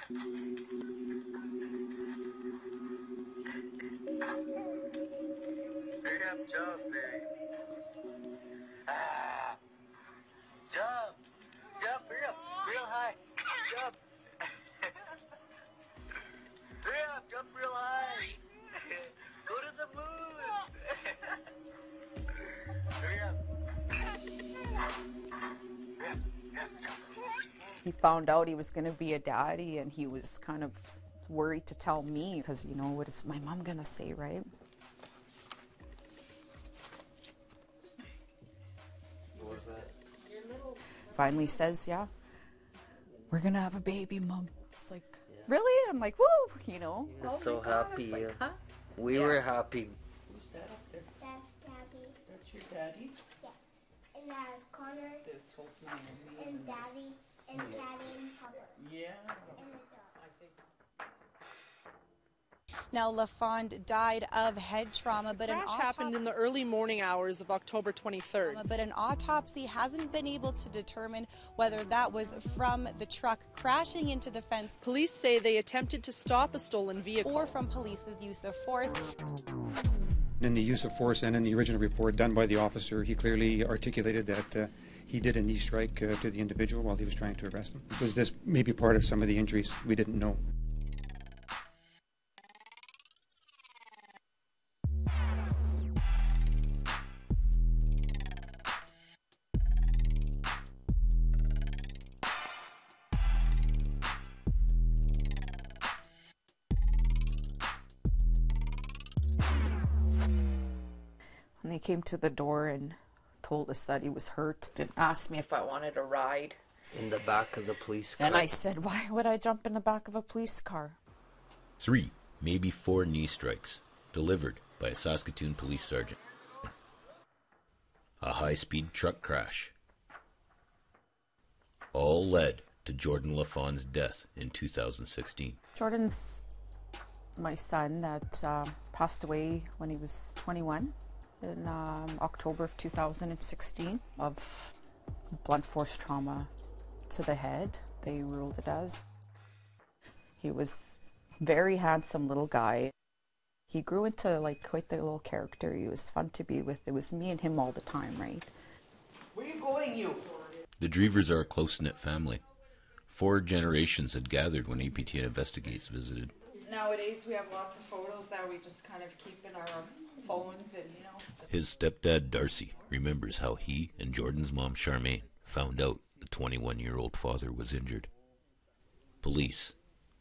Hurry up, jump, Mary. Ah, jump, jump, hurry up, real high, jump. Hurry up, jump real high. Go to the moon. Hurry up. He found out he was going to be a daddy, and he was kind of worried to tell me because, you know, what is my mom going to say, right? What was that? Finally says, yeah, we're going to have a baby, Mom. It's like, really? I'm like, woo, you know. He was so happy. Like, huh? We were happy. Who's that up there? That's Daddy. That's your daddy? Yeah. And that's Connor. There's Hope and me And Daddy. And Daddy and Papa. Yeah. And the dog. I think. Now, Lafond died of head trauma, but The crash happened in the early morning hours of October 23rd. But an autopsy hasn't been able to determine whether that was from the truck crashing into the fence. Police say they attempted to stop a stolen vehicle. Or from police's use of force. In the use of force and in the original report done by the officer, he clearly articulated that he did a knee strike to the individual while he was trying to arrest him. Was this maybe part of some of the injuries? We didn't know. When they came to the door and told us that he was hurt and asked me if I wanted a ride. In the back of the police car. And I said, why would I jump in the back of a police car? 3, maybe 4 knee strikes, delivered by a Saskatoon police sergeant. A high-speed truck crash. All led to Jordan Lafond's death in 2016. Jordan's my son that passed away when he was 21 in October of 2016 of blunt force trauma to the head, they ruled it as. He was very handsome little guy. He grew into like quite the little character. He was fun to be with. It was me and him all the time, right? Where you going, you? The Drevers are a close-knit family. 4 generations had gathered when APTN Investigates visited. Nowadays we have lots of photos that we just kind of keep in our phones and, you know. His stepdad, Darcy, remembers how he and Jordan's mom, Charmaine, found out the 21-year-old father was injured. Police,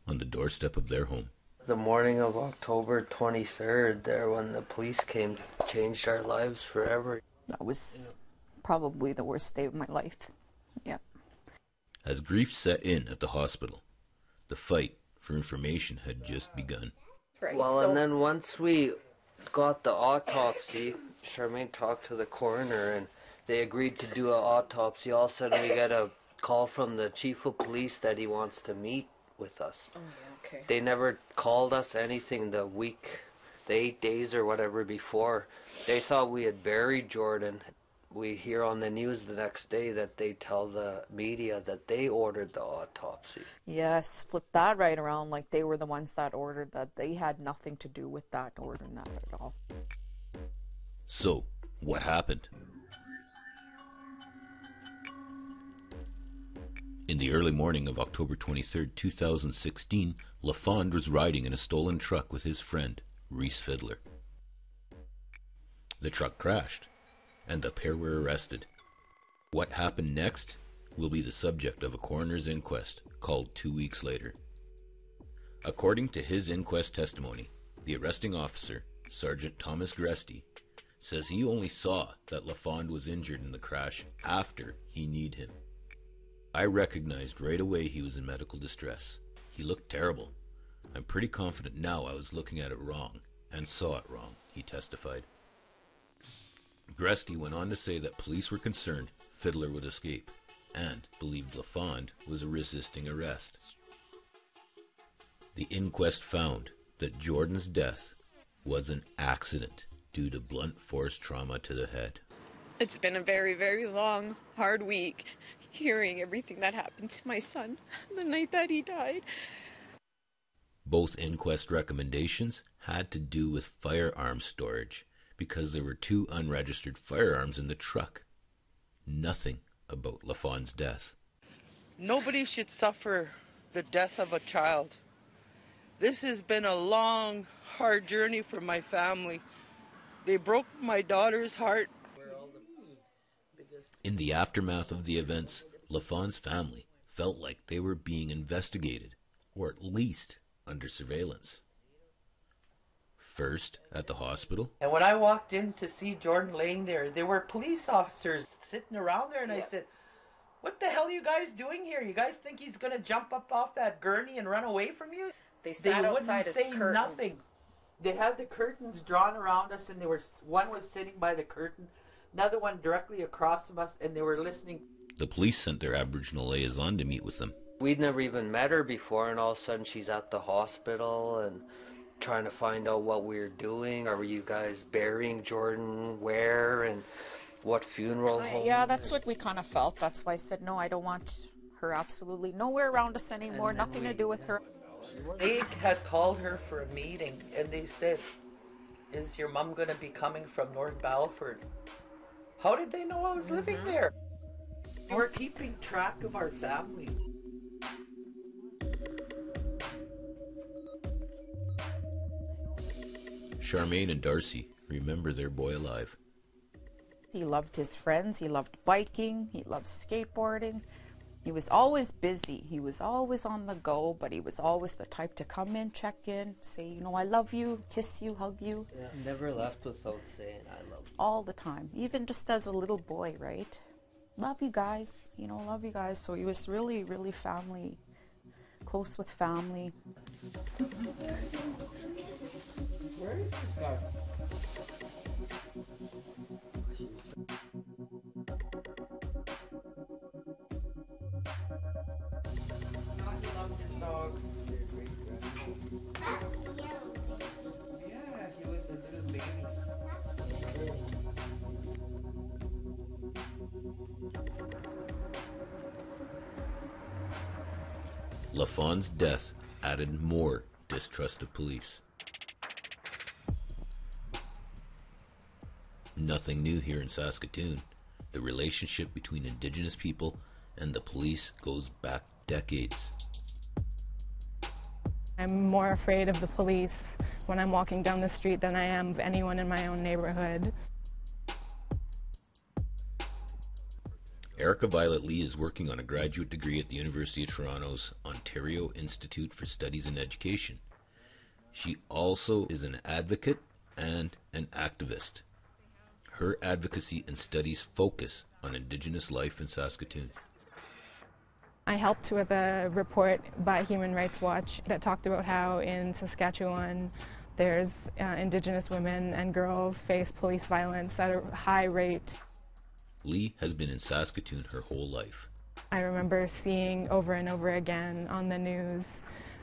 on the doorstep of their home. The morning of October 23rd, there when the police came, changed our lives forever. That was probably the worst day of my life. Yeah. As grief set in at the hospital, the fight for information had just begun. Right, Well, and then once we got the autopsy, Charmaine talked to the coroner and they agreed to do an autopsy. All of a sudden we get a call from the chief of police that he wants to meet with us. Oh, yeah, okay. They never called us anything the 8 days or whatever before. They thought we had buried Jordan. We hear on the news the next day that they tell the media that they ordered the autopsy. Yes, flip that right around like they were the ones that ordered that. They had nothing to do with that, ordering that at all. So, what happened? In the early morning of October 23, 2016, Lafond was riding in a stolen truck with his friend, Reese Fiddler. The truck crashed, and the pair were arrested. What happened next will be the subject of a coroner's inquest called 2 weeks later. According to his inquest testimony, the arresting officer, Sergeant Thomas Gresty, says he only saw that Lafond was injured in the crash after he kneed him. I recognized right away he was in medical distress. He looked terrible. I'm pretty confident now I was looking at it wrong, and saw it wrong, he testified. Gresty went on to say that police were concerned Fiddler would escape, and believed Lafond was resisting arrest. The inquest found that Jordan's death was an accident due to blunt force trauma to the head. It's been a very, very long, hard week hearing everything that happened to my son the night that he died. Both inquest recommendations had to do with firearms storage because there were 2 unregistered firearms in the truck. Nothing about Lafond's death. Nobody should suffer the death of a child. This has been a long, hard journey for my family. They broke my daughter's heart. In the aftermath of the events, Lafond's family felt like they were being investigated, or at least under surveillance. First, at the hospital. And when I walked in to see Jordan laying there were police officers sitting around there, and I said, "What the hell are you guys doing here? You guys think he's going to jump up off that gurney and run away from you?" They sat outside wouldn't his say curtain. nothing. They had the curtains drawn around us, and one was sitting by the curtain, another one directly across from us, and they were listening. The police sent their Aboriginal liaison to meet with them. We'd never even met her before, and all of a sudden she's at the hospital and trying to find out what we were doing. Are you guys burying Jordan? Where? And what funeral home? Yeah, that's what we kind of felt. That's why I said, no, I don't want her absolutely nowhere around us anymore, nothing to do with her. They had called her for a meeting, and they said, "Is your mom going to be coming from North Balford?" How did they know I was living there? We're keeping track of our family. Charmaine and Darcy remember their boy alive. He loved his friends, he loved biking, he loved skateboarding. He was always busy, he was always on the go, but he was always the type to come in, check in, say, you know, I love you, kiss you, hug you. Yeah, never left without saying I love you. All the time, even just as a little boy, right? Love you guys, you know, love you guys. So he was really, really family, close with family. Where is this guy? He loved his dogs. Yeah, he was a little baby. Lafond's death added more distrust of police. Nothing new here in Saskatoon. The relationship between Indigenous people and the police goes back decades. I'm more afraid of the police when I'm walking down the street than I am of anyone in my own neighborhood. Erica Violet Lee is working on a graduate degree at the University of Toronto's Ontario Institute for Studies in Education. She also is an advocate and an activist. Her advocacy and studies focus on Indigenous life in Saskatoon. I helped with a report by Human Rights Watch that talked about how in Saskatchewan there's Indigenous women and girls face police violence at a high rate. Lee has been in Saskatoon her whole life. I remember seeing over and over again on the news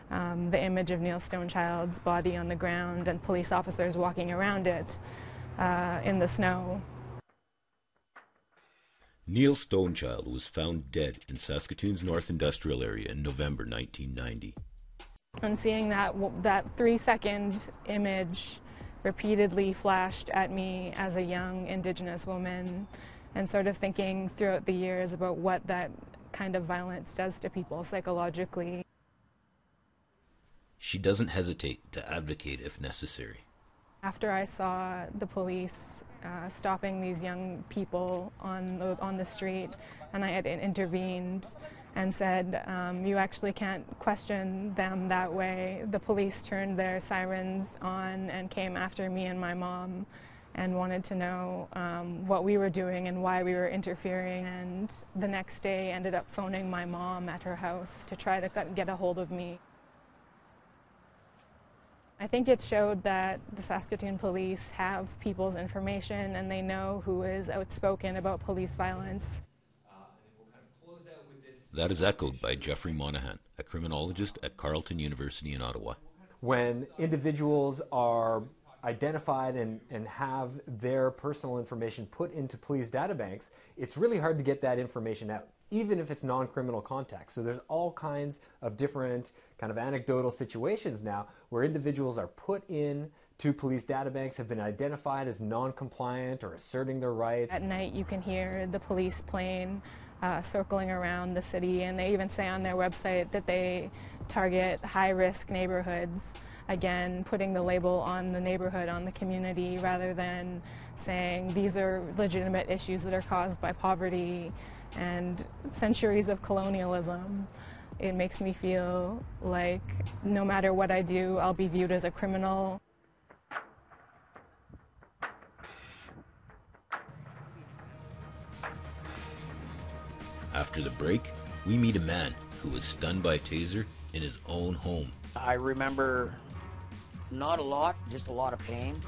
the image of Neil Stonechild's body on the ground and police officers walking around it in the snow. Neil Stonechild was found dead in Saskatoon's North Industrial Area in November 1990. And seeing that 3-second image repeatedly flashed at me as a young Indigenous woman, and sort of thinking throughout the years about what that kind of violence does to people psychologically. She doesn't hesitate to advocate if necessary. After I saw the police stopping these young people on the street, and I had intervened and said, you actually can't question them that way. The police turned their sirens on and came after me and my mom and wanted to know what we were doing and why we were interfering. And the next day ended up phoning my mom at her house to try to get a hold of me. I think it showed that the Saskatoon police have people's information and they know who is outspoken about police violence. That is echoed by Jeffrey Monahan, a criminologist at Carleton University in Ottawa. When individuals are identified and have their personal information put into police databanks, it's really hard to get that information out. even if it's non-criminal context. So there's all kinds of different kind of anecdotal situations now where individuals are put in to police databanks, have been identified as non-compliant or asserting their rights. At night you can hear the police plane circling around the city, and they even say on their website that they target high-risk neighborhoods, again putting the label on the neighborhood, on the community, rather than saying these are legitimate issues that are caused by poverty and centuries of colonialism. It makes me feel like no matter what I do, I'll be viewed as a criminal. After the break, we meet a man who was stunned by a taser in his own home. I remember not a lot, just a lot of pain.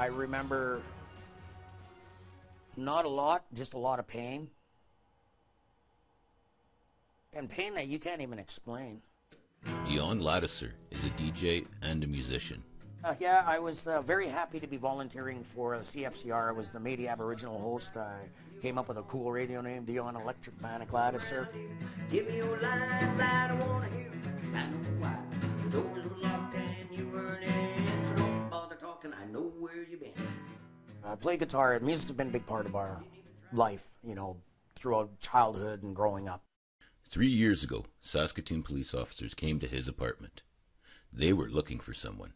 I remember not a lot, just a lot of pain. And pain that you can't even explain. Dion Lattiser is a DJ and a musician. Yeah, I was very happy to be volunteering for CFCR. I was the Métis Aboriginal host. I came up with a cool radio name, Dion Electric Manic Lattiser. Give me your lines, I don't want to hear them, 'cause I know why. The doors were locked and you weren't in, so don't bother talking, I know where you've been. I play guitar, and music has been a big part of our life, you know, throughout childhood and growing up. 3 years ago, Saskatoon police officers came to his apartment. They were looking for someone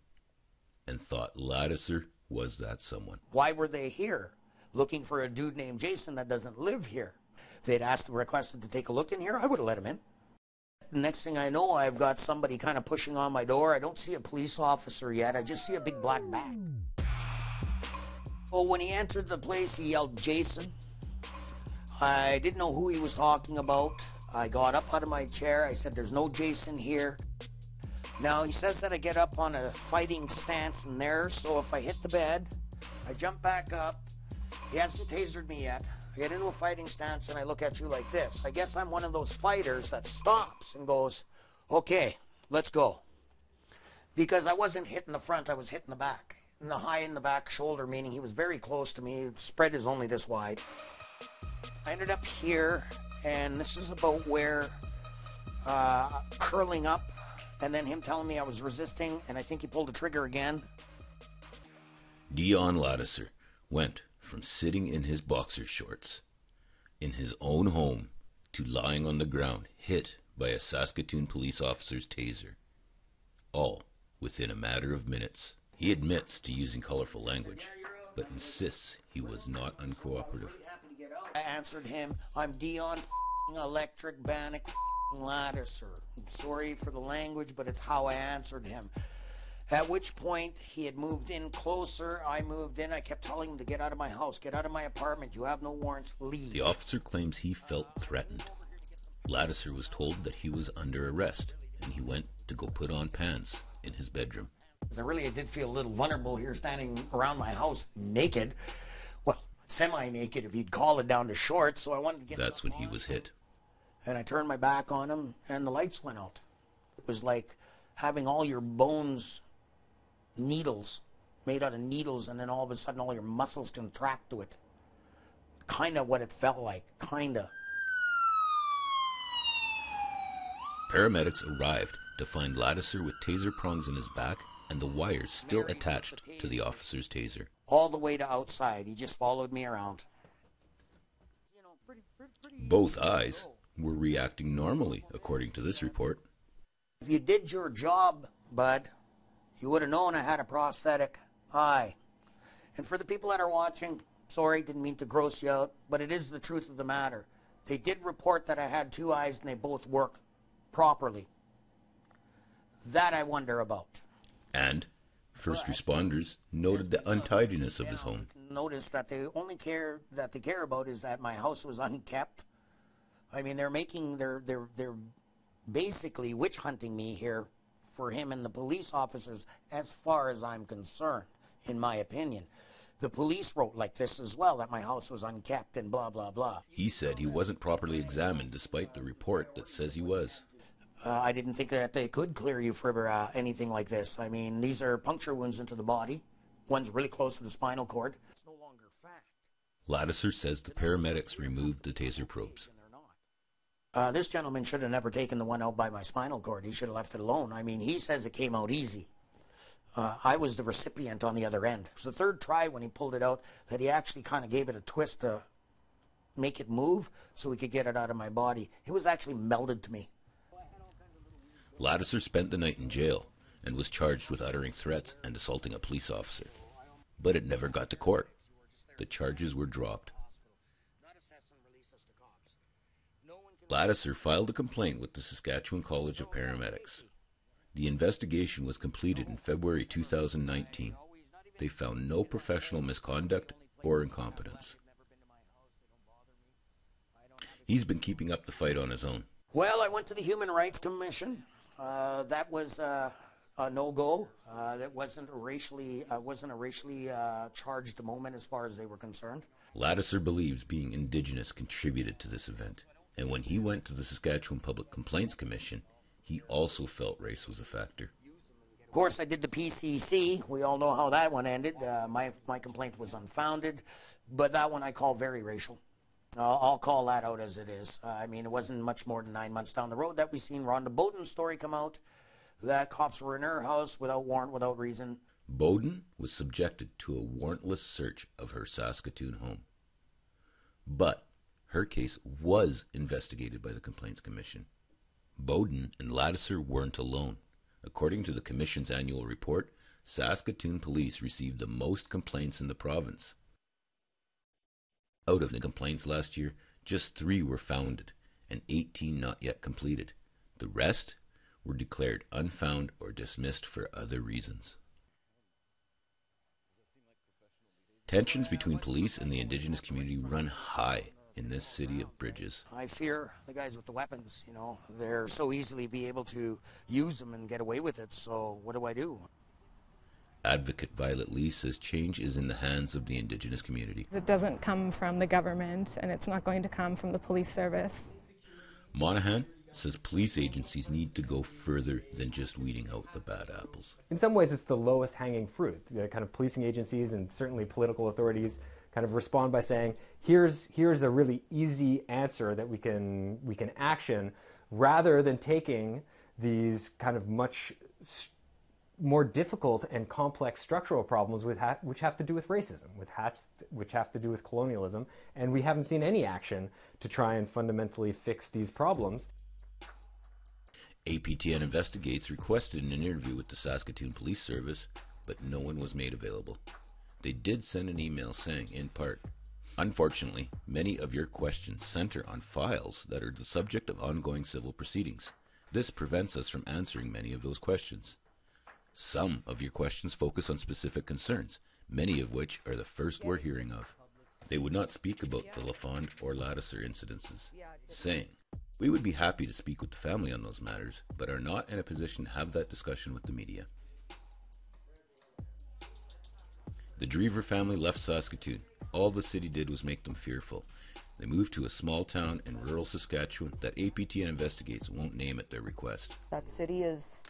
and thought Lattiser was that someone. Why were they here? Looking for a dude named Jason that doesn't live here. If they'd requested to take a look in here, I would have let him in. The next thing I know, I've got somebody kind of pushing on my door. I don't see a police officer yet. I just see a big black bag. Well, when he entered the place, he yelled, "Jason." I didn't know who he was talking about. I got up out of my chair. I said, "There's no Jason here." Now, he says that I get up on a fighting stance in there, so if I hit the bed, I jump back up. He hasn't tasered me yet. I get into a fighting stance, and I look at you like this. I guess I'm one of those fighters that stops and goes, "Okay, let's go." Because I wasn't hitting the front, I was hitting the back. In the high in the back shoulder, meaning he was very close to me. The spread is only this wide. I ended up here, and this is about where curling up, and then him telling me I was resisting, and I think he pulled the trigger again. Dion Lattiser went from sitting in his boxer shorts in his own home to lying on the ground, hit by a Saskatoon police officer's taser. All within a matter of minutes. He admits to using colorful language, but insists he was not uncooperative. I answered him, "I'm Dion Electric Bannock Lattiser." I'm sorry for the language, but it's how I answered him. At which point, he had moved in closer. I moved in. I kept telling him to get out of my house, get out of my apartment. You have no warrants, leave. The officer claims he felt threatened. Lattiser was told that he was under arrest, and he went to go put on pants in his bedroom. I did feel a little vulnerable here standing around my house naked. Well, semi-naked if you'd call it, down to shorts, so I wanted to get... That's when he was hit. And I turned my back on him, and the lights went out. It was like having all your bones, needles, made out of needles, and then all of a sudden all your muscles contract to it. Kind of what it felt like, kind of. Paramedics arrived to find Lattiser with taser prongs in his back and the wires still attached to the officer's taser. All the way to outside. He just followed me around. Both eyes were reacting normally, according to this report. If you did your job, bud, you would have known I had a prosthetic eye. And for the people that are watching, sorry, didn't mean to gross you out, but it is the truth of the matter. They did report that I had two eyes and they both work properly. That I wonder about. And first responders noted the untidiness of his home. Notice that they only care about is that my house was unkept. I mean, they're basically witch hunting me here for him and the police officers, as far as I'm concerned, in my opinion. The police wrote like this as well, that my house was unkept and blah, blah, blah. He said he wasn't properly examined despite the report that says he was. I didn't think that they could clear you for anything like this. I mean, these are puncture wounds into the body. One's really close to the spinal cord. It's no longer fact. Lattiser says the paramedics removed the taser probes. This gentleman should have never taken the one out by my spinal cord. He should have left it alone. I mean, he says it came out easy. I was the recipient on the other end. It was the third try when he pulled it out that he actually kind of gave it a twist to make it move so we could get it out of my body. It was actually melded to me. Lattiser spent the night in jail and was charged with uttering threats and assaulting a police officer. But it never got to court. The charges were dropped. Lattiser filed a complaint with the Saskatchewan College of Paramedics. The investigation was completed in February 2019. They found no professional misconduct or incompetence. He's been keeping up the fight on his own. Well, I went to the Human Rights Commission. That was a no-go. That wasn't a racially charged moment as far as they were concerned. Lattiser believes being Indigenous contributed to this event, and when he went to the Saskatchewan Public Complaints Commission, he also felt race was a factor. Of course, I did the PCC. We all know how that one ended. My complaint was unfounded, but that one I call very racial. I'll call that out as it is. I mean, it wasn't much more than 9 months down the road that we seen Rhonda Bowden's story come out, that cops were in her house without warrant, without reason. Bowden was subjected to a warrantless search of her Saskatoon home. But her case was investigated by the Complaints Commission. Bowden and Lattiser weren't alone. According to the Commission's annual report, Saskatoon police received the most complaints in the province. Out of the complaints last year, just 3 were founded and 18 not yet completed. The rest were declared unfound or dismissed for other reasons. Tensions between police and the Indigenous community run high in this city of bridges. I fear the guys with the weapons, you know. They're so easily be able to use them and get away with it, so what do I do? Advocate Violet Lee says change is in the hands of the Indigenous community. It doesn't come from the government, and it's not going to come from the police service. Monahan says police agencies need to go further than just weeding out the bad apples. In some ways, it's the lowest hanging fruit. The kind of policing agencies and certainly political authorities kind of respond by saying, here's a really easy answer that we can action, rather than taking these kind of much more difficult and complex structural problems which have to do with racism, which have to do with colonialism, and we haven't seen any action to try and fundamentally fix these problems. APTN Investigates requested an interview with the Saskatoon Police Service, but no one was made available. They did send an email saying, in part, "Unfortunately, many of your questions center on files that are the subject of ongoing civil proceedings. This prevents us from answering many of those questions. Some of your questions focus on specific concerns, many of which are the first we're hearing of." They would not speak about the Lafond or Lattiser incidences, saying, "We would be happy to speak with the family on those matters, but are not in a position to have that discussion with the media." The Drever family left Saskatoon. All the city did was make them fearful. They moved to a small town in rural Saskatchewan that APTN Investigates won't name at their request. That city is,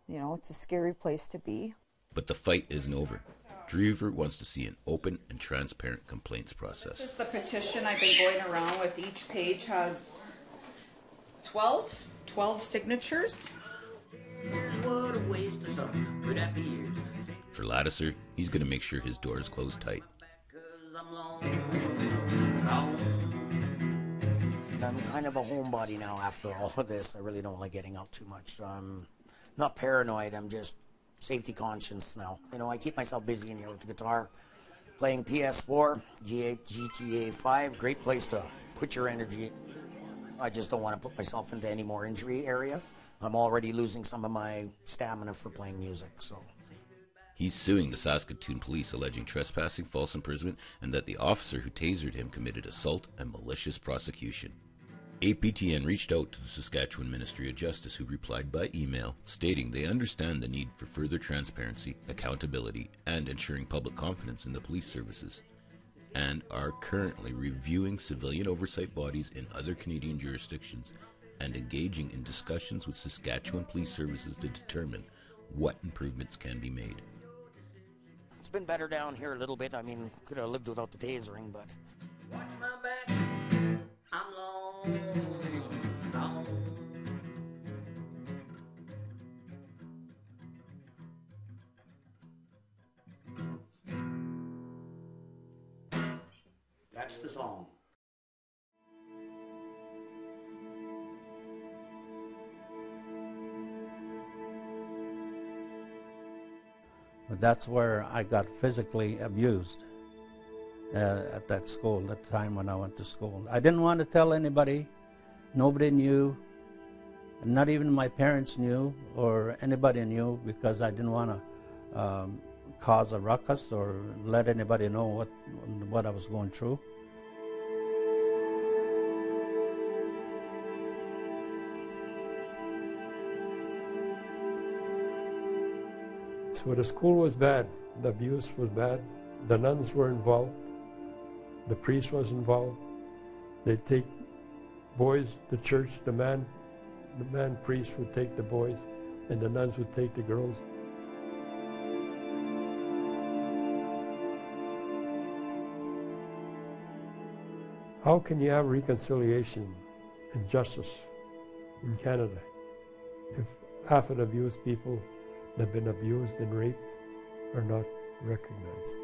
you know, it's a scary place to be. But the fight isn't over. Drever wants to see an open and transparent complaints process. This is the petition I've been going around with. Each page has 12 signatures. For Lattiser, he's going to make sure his doors close tight. I'm kind of a homebody now after all of this. I really don't like getting out too much. I'm not paranoid, I'm just safety conscious now. You know, I keep myself busy in here with the guitar, playing PS4, GTA 5, great place to put your energy. I just don't want to put myself into any more injury area. I'm already losing some of my stamina for playing music, so. He's suing the Saskatoon police, alleging trespassing, false imprisonment, and that the officer who tasered him committed assault and malicious prosecution. APTN reached out to the Saskatchewan Ministry of Justice, who replied by email, stating they understand the need for further transparency, accountability, and ensuring public confidence in the police services, and are currently reviewing civilian oversight bodies in other Canadian jurisdictions and engaging in discussions with Saskatchewan Police Services to determine what improvements can be made. It's been better down here a little bit. I mean, could have lived without the tasering, but... Watch my back. I'm long, long. That's the song. But that's where I got physically abused at that school, at the time when I went to school. I didn't want to tell anybody. Nobody knew. Not even my parents knew or anybody knew, because I didn't want to cause a ruckus or let anybody know what I was going through. So the school was bad, the abuse was bad, the nuns were involved, the priest was involved. They'd take boys to church, the man priest would take the boys, and the nuns would take the girls. How can you have reconciliation and justice in Canada if half of the abused people that have been abused and raped are not recognized,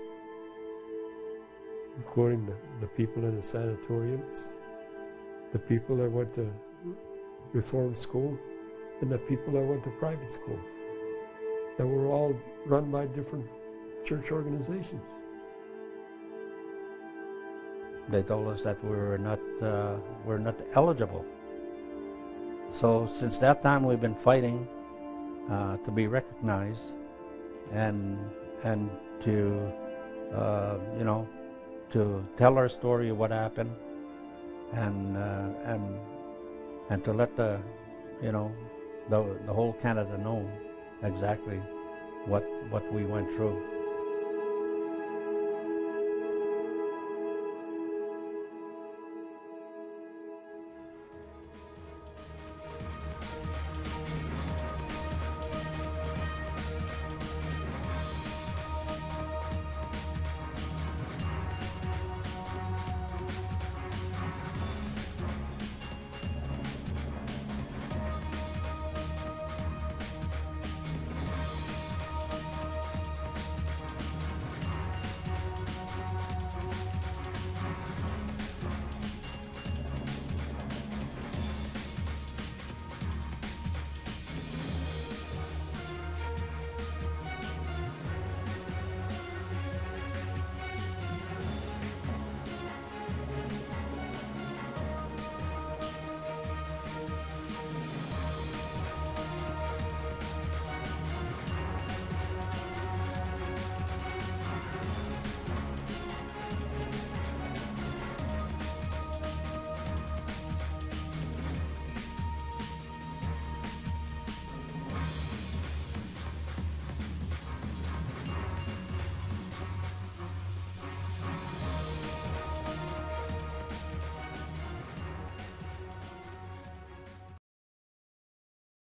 including the people in the sanatoriums, the people that went to reform school, and the people that went to private schools, that were all run by different church organizations. They told us that we're not eligible. So since that time, we've been fighting to be recognized and to to tell our story of what happened, and to let the whole Canada know exactly what we went through.